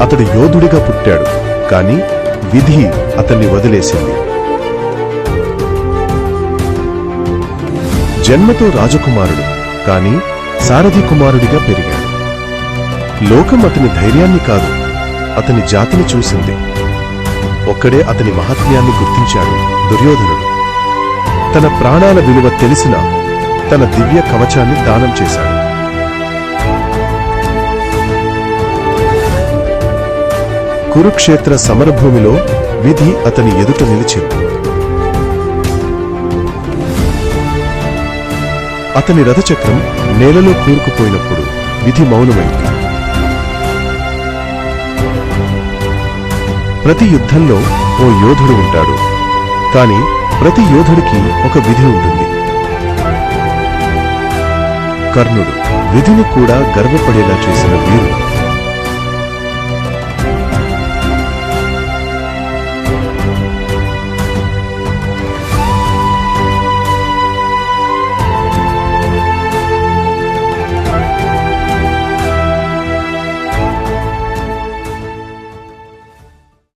అతడు యోధుడిగా పుట్టాడు, కాని విధి అతన్ని వదిలేసింది. జన్మతో రాజకుమారుడు, కాని సారథి కుమారుడిగా పెరిగాడు. లోకం అతని ధైర్యాన్ని కాదు, అతని జాతిని చూసింది. ఒక్కడే అతని మహాత్మ్యాన్ని గుర్తించాడు, దుర్యోధనుడు. తన ప్రాణాల విలువ తెలిసిన తన దివ్య కవచాన్ని దానం చేశాడు. కురుక్షేత్ర సమరభూమిలో విధి అతని ఎదుట నిలిచింది. అతని రథచక్రం నేలలో కూరుకుపోయినప్పుడు విధి మౌనమైంది. ప్రతి యుద్ధంలో ఓ యోధుడు ఉంటాడు, కాని ప్రతి యోధుడికి ఒక విధి ఉంటుంది. కర్ణుడు విధిని కూడా గర్వపడేలా చేసిన వీరుడు.